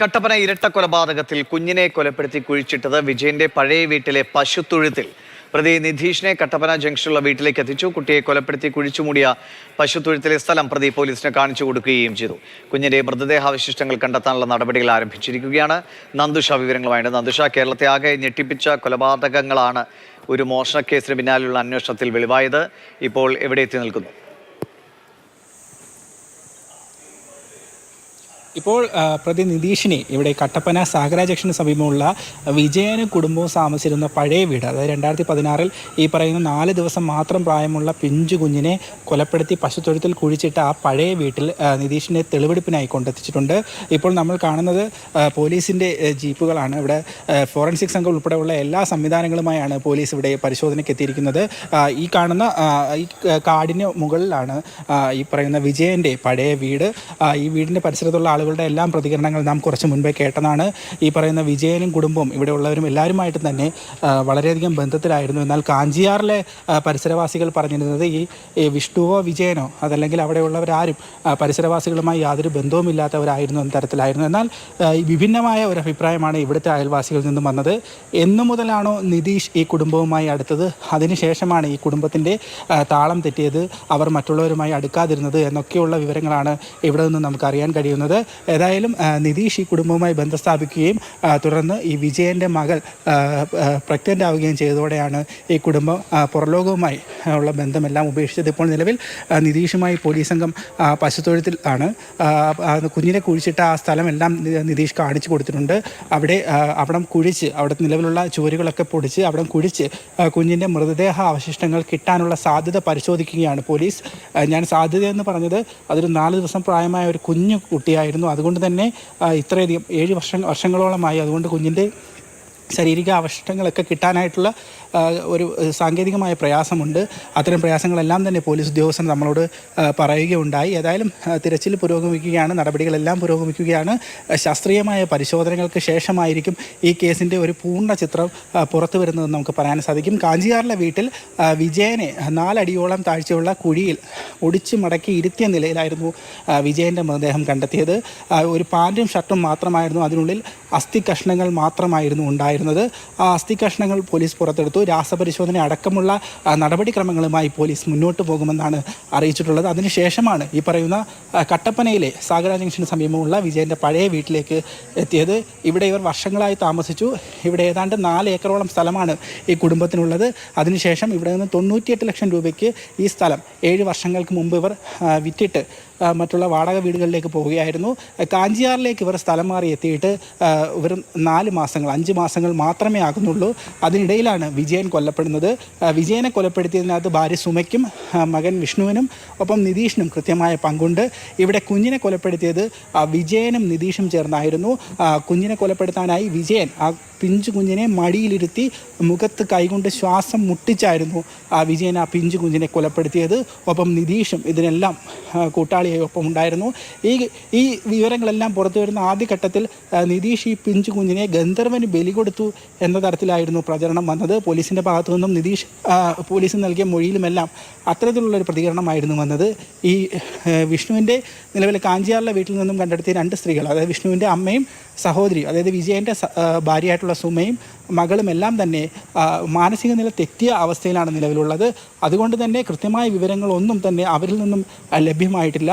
കട്ടപ്പന ഇരട്ട കൊലപാതകത്തിൽ കുഞ്ഞിനെ കൊലപ്പെടുത്തി കുഴിച്ചിട്ടത് വിജയന്റെ പഴയ വീട്ടിലെ പശുത്തൊഴുത്തിൽ. പ്രതി നിധീഷിനെ കട്ടപ്പന ജംഗ്ഷനിലുള്ള വീട്ടിലേക്ക് എത്തിച്ചു. കുട്ടിയെ കൊലപ്പെടുത്തി കുഴിച്ചുമൂടിയ പശുത്തൊഴുത്തിലെ സ്ഥലം പ്രതി പോലീസിന് കാണിച്ചു കൊടുക്കുകയും ചെയ്തു. കുഞ്ഞിന്റെ മൃതദേഹാവശിഷ്ടങ്ങൾ കണ്ടെത്താനുള്ള നടപടികൾ ആരംഭിച്ചിരിക്കുകയാണ്. നന്ദുഷ വിവരങ്ങളുമായിട്ട്. നന്ദുഷ, കേരളത്തെ ആകെ ഞെട്ടിപ്പിച്ച കൊലപാതകങ്ങളാണ് ഒരു മോഷണക്കേസിന് പിന്നാലെയുള്ള അന്വേഷണത്തിൽ വെളിവായത്. ഇപ്പോൾ എവിടെ എത്തി നിൽക്കുന്നു? ഇപ്പോൾ പ്രതി നിധീഷിനെ ഇവിടെ കട്ടപ്പന സാഗര ജംഗ്ഷന് സമീപമുള്ള വിജയനും കുടുംബവും താമസിച്ചിരുന്ന പഴയ വീട്, അതായത് 2016 ഈ പറയുന്ന 4 ദിവസം മാത്രം പ്രായമുള്ള പിഞ്ചു കുഞ്ഞിനെ കൊലപ്പെടുത്തി പശുത്തൊഴുത്തിൽ കുഴിച്ചിട്ട് ആ പഴയ വീട്ടിൽ നിധീഷിനെ തെളിവെടുപ്പിനായി കൊണ്ടെത്തിച്ചിട്ടുണ്ട്. ഇപ്പോൾ നമ്മൾ കാണുന്നത് പോലീസിൻ്റെ ജീപ്പുകളാണ്. ഇവിടെ ഫോറൻസിക് സംഘം ഉൾപ്പെടെയുള്ള എല്ലാ സംവിധാനങ്ങളുമായാണ് പോലീസ് ഇവിടെ പരിശോധനയ്ക്ക് എത്തിയിരിക്കുന്നത്. ഈ കാണുന്ന ഈ കാടിന് മുകളിലാണ് ഈ പറയുന്ന വിജയൻ്റെ പഴയ വീട്. ഈ വീടിൻ്റെ പരിസരത്തുള്ള ആളുകളുടെ എല്ലാം പ്രതികരണങ്ങൾ നാം കുറച്ച് മുൻപേ കേട്ടതാണ്. ഈ പറയുന്ന വിജയനും കുടുംബവും ഇവിടെ ഉള്ളവരും എല്ലാവരുമായിട്ട് തന്നെ വളരെയധികം ബന്ധത്തിലായിരുന്നു. എന്നാൽ കാഞ്ചിയാറിലെ പരിസരവാസികൾ പറഞ്ഞിരുന്നത് ഈ വിഷ്ണുവോ വിജയനോ അതല്ലെങ്കിൽ അവിടെയുള്ളവരാരും പരിസരവാസികളുമായി യാതൊരു ബന്ധവുമില്ലാത്തവരായിരുന്നു എന്ന തരത്തിലായിരുന്നു. എന്നാൽ വിഭിന്നമായ ഒരു അഭിപ്രായമാണ് ഇവിടുത്തെ അയൽവാസികളിൽ നിന്നും വന്നത്. എന്നു മുതലാണോ നിധീഷ് ഈ കുടുംബവുമായി അടുത്തത്, അതിനുശേഷമാണ് ഈ കുടുംബത്തിൻ്റെ താളം തെറ്റിയത്, അവർ മറ്റുള്ളവരുമായി അടുക്കാതിരുന്നത് എന്നൊക്കെയുള്ള വിവരങ്ങളാണ് ഇവിടെ നിന്ന് നമുക്കറിയാൻ കഴിയുന്നത്. ഏതായാലും നിധീഷ് ഈ കുടുംബവുമായി ബന്ധം സ്ഥാപിക്കുകയും തുടർന്ന് ഈ വിജയൻ്റെ മകൾ പ്രഗ്നൻ്റ് ആവുകയും ചെയ്തതോടെയാണ് ഈ കുടുംബം പുറലോകവുമായി ഉള്ള ബന്ധമെല്ലാം ഉപേക്ഷിച്ചത്. ഇപ്പോൾ നിലവിൽ നിധീഷുമായി പോലീസ് സംഘം പശുത്തൊഴുത്തിൽ ആണ്. കുഞ്ഞിനെ കുഴിച്ചിട്ട ആ സ്ഥലമെല്ലാം നിധീഷ് കാണിച്ചു കൊടുത്തിട്ടുണ്ട്. അവിടം കുഴിച്ച് അവിടെ നിലവിലുള്ള ചുവരുകളൊക്കെ പൊടിച്ച് അവിടം കുഴിച്ച് കുഞ്ഞിൻ്റെ മൃതദേഹ അവശിഷ്ടങ്ങൾ കിട്ടാനുള്ള സാധ്യത പരിശോധിക്കുകയാണ് പോലീസ്. ഞാൻ സാധ്യതയെന്ന് പറഞ്ഞത് അതൊരു 4 ദിവസം പ്രായമായ ഒരു കുഞ്ഞു കുട്ടിയായിരുന്നു. അതുകൊണ്ട് തന്നെ ഇത്രയധികം 7 വർഷങ്ങളോളമായി അതുകൊണ്ട് കുഞ്ഞിൻ്റെ ശാരീരിക അവശിഷ്ടങ്ങളൊക്കെ കിട്ടാനായിട്ടുള്ള ഒരു സാങ്കേതികമായ പ്രയാസമുണ്ട്. അത്തരം പ്രയാസങ്ങളെല്ലാം തന്നെ പോലീസ് ഉദ്യോഗസ്ഥർ നമ്മളോട് പറയുകയുണ്ടായി. ഏതായാലും തിരച്ചിൽ പുരോഗമിക്കുകയാണ്, നടപടികളെല്ലാം പുരോഗമിക്കുകയാണ്. ശാസ്ത്രീയമായ പരിശോധനകൾക്ക് ശേഷമായിരിക്കും ഈ കേസിൻ്റെ ഒരു പൂർണ്ണ ചിത്രം പുറത്തു വരുന്നതെന്ന് നമുക്ക് പറയാൻ സാധിക്കും. കാഞ്ചിയാറിലെ വീട്ടിൽ വിജയനെ 4 അടിയോളം താഴ്ചയുള്ള കുഴിയിൽ ഒടിച്ച് മടക്കി ഇരുത്തിയ നിലയിലായിരുന്നു വിജയൻ്റെ മൃതദേഹം കണ്ടെത്തിയത്. ഒരു പാൻറ്റും ഷർട്ടും മാത്രമായിരുന്നു, അതിനുള്ളിൽ അസ്ഥി കഷ്ണങ്ങൾ മാത്രമായിരുന്നു ഉണ്ടായിരുന്നത്. ആ അസ്ഥി കഷ്ണങ്ങൾ പോലീസ് പുറത്തെടുത്തു. രാസപരിശോധന അടക്കമുള്ള നടപടിക്രമങ്ങളുമായി പോലീസ് മുന്നോട്ട് പോകുമെന്നാണ് അറിയിച്ചിട്ടുള്ളത്. അതിനുശേഷമാണ് ഈ പറയുന്ന കട്ടപ്പനയിലെ സാഗര ജംഗ്ഷന് സമീപമുള്ള വിജയൻ്റെ പഴയ വീട്ടിലേക്ക് എത്തിയത്. ഇവിടെ ഇവർ വർഷങ്ങളായി താമസിച്ചു. ഇവിടെ ഏതാണ്ട് 4 ഏക്കറോളം സ്ഥലമാണ് ഈ കുടുംബത്തിനുള്ളത്. അതിനുശേഷം ഇവിടെ നിന്ന് 98 ലക്ഷം രൂപയ്ക്ക് ഈ സ്ഥലം 7 വർഷങ്ങൾക്ക് മുമ്പ് ഇവർ വിറ്റിട്ട് മറ്റുള്ള വാടക വീടുകളിലേക്ക് പോവുകയായിരുന്നു. കാഞ്ചിയാറിലേക്ക് ഇവർ സ്ഥലം മാറി എത്തിയിട്ട് വെറും 5 മാസങ്ങൾ മാത്രമേ ആകുന്നുള്ളൂ. അതിനിടയിലാണ് വിജയൻ കൊല്ലപ്പെടുന്നത്. വിജയനെ കൊലപ്പെടുത്തിയതിനകത്ത് ഭാര്യ സുമയ്ക്കും മകൻ വിഷ്ണുവിനും ഒപ്പം നിധീഷിനും കൃത്യമായ പങ്കുണ്ട്. ഇവിടെ കുഞ്ഞിനെ കൊലപ്പെടുത്തിയത് വിജയനും നിധീഷും ചേർന്നായിരുന്നു. കുഞ്ഞിനെ കൊലപ്പെടുത്താനായി വിജയൻ ആ പിഞ്ചു കുഞ്ഞിനെ മടിയിലിരുത്തി മുഖത്ത് കൈകൊണ്ട് ശ്വാസം മുട്ടിച്ചായിരുന്നു വിജയൻ ആ പിഞ്ചു കുഞ്ഞിനെ കൊലപ്പെടുത്തിയത്. ഒപ്പം നിധീഷും ഇതിനെല്ലാം കൂട്ടാളിയായി ഒപ്പം ഉണ്ടായിരുന്നു. ഈ വിവരങ്ങളെല്ലാം പുറത്തു വരുന്ന ആദ്യഘട്ടത്തിൽ നിധീഷ് ഈ പിഞ്ചു കുഞ്ഞിനെ ഗന്ധർവന് ബലി കൊടുത്തു എന്ന തരത്തിലായിരുന്നു പ്രചരണം വന്നത്. പോലീസിൻ്റെ ഭാഗത്തു നിന്നും നിധീഷ് പോലീസിന് നൽകിയ മൊഴിയിലുമെല്ലാം അത്തരത്തിലുള്ളൊരു പ്രതികരണമായിരുന്നു വന്നത്. ഈ വിഷ്ണുവിൻ്റെ നിലവിൽ കാഞ്ചിയാറിലെ വീട്ടിൽ നിന്നും കണ്ടെടുത്തിയ 2 സ്ത്രീകൾ, അതായത് വിഷ്ണുവിൻ്റെ അമ്മയും സഹോദരിയും, അതായത് വിജയൻ്റെ ഭാര്യയായിട്ടുള്ള സുമയും മകളും എല്ലാം തന്നെ മാനസിക നില തെറ്റിയ അവസ്ഥയിലാണ് നിലവിലുള്ളത്. അതുകൊണ്ട് തന്നെ കൃത്യമായ വിവരങ്ങളൊന്നും തന്നെ അവരിൽ നിന്നും ലഭ്യമായിട്ടില്ല.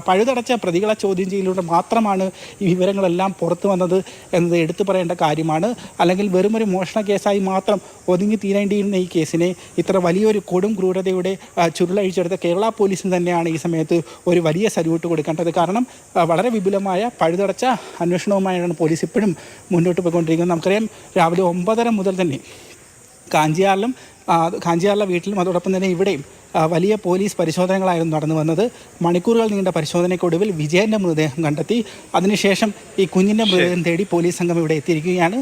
പഴുതടച്ച പ്രതികളെ ചോദ്യം ചെയ്യലിലൂടെ മാത്രമാണ് ഈ വിവരങ്ങളെല്ലാം പുറത്തു വന്നത് എന്നത് എടുത്തു പറയേണ്ട കാര്യമാണ്. അല്ലെങ്കിൽ വെറുമൊരു മോഷണ കേസായി മാത്രം ഒതുങ്ങി തീരേണ്ടിയിരുന്ന ഈ കേസിനെ ഇത്ര വലിയൊരു കൊടും ക്രൂരതയുടെ ചുരുളഴിച്ചെടുത്ത കേരള പോലീസിന് തന്നെയാണ് ഈ സമയത്ത് ഒരു വലിയ സല്യൂട്ട് കൊടുക്കേണ്ടത്. കാരണം വളരെ വിപുലമായ പഴുതടച്ച അന്വേഷണവുമായാണ് പോലീസ് ഇപ്പോഴും മുന്നോട്ട് പോയിക്കൊണ്ടിരിക്കുന്നത്. നമുക്കറിയാം, രാവിലെ 9:30 മുതൽ തന്നെ കാഞ്ചിയാറിലെ വീട്ടിലും അതോടൊപ്പം തന്നെ ഇവിടെയും വലിയ പോലീസ് പരിശോധനകളായിരുന്നു നടന്നു വന്നത്. മണിക്കൂറുകൾ നീണ്ട പരിശോധനയ്ക്കൊടുവിൽ വിജയൻ്റെ മൃതദേഹം കണ്ടെത്തി. അതിനുശേഷം ഈ കുഞ്ഞിൻ്റെ മൃതദേഹം തേടി പോലീസ് സംഘം ഇവിടെ എത്തിയിരിക്കുകയാണ്.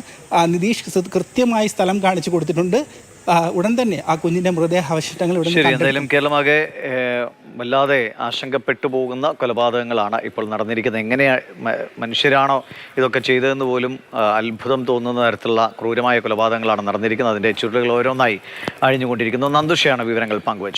നിധീഷ് കൃത്യമായി സ്ഥലം കാണിച്ചു കൊടുത്തിട്ടുണ്ട്. ഉടൻ തന്നെ ആ കുഞ്ഞിൻ്റെ മൃതദേഹാവശിഷ്ടങ്ങൾ എന്തായാലും കേരളമാകെ വല്ലാതെ ആശങ്കപ്പെട്ടു പോകുന്ന കൊലപാതകങ്ങളാണ് ഇപ്പോൾ നടന്നിരിക്കുന്നത്. എങ്ങനെയാണ് മനുഷ്യരാണോ ഇതൊക്കെ ചെയ്തതെന്ന് പോലും അത്ഭുതം തോന്നുന്ന തരത്തിലുള്ള ക്രൂരമായ കൊലപാതകങ്ങളാണ് നടന്നിരിക്കുന്നത്. അതിൻ്റെ ചുരുളുകൾ ഓരോന്നായി അഴിഞ്ഞുകൊണ്ടിരിക്കുന്നു. നന്ദുഷയാണ് വിവരങ്ങൾ പങ്കുവച്ചത്.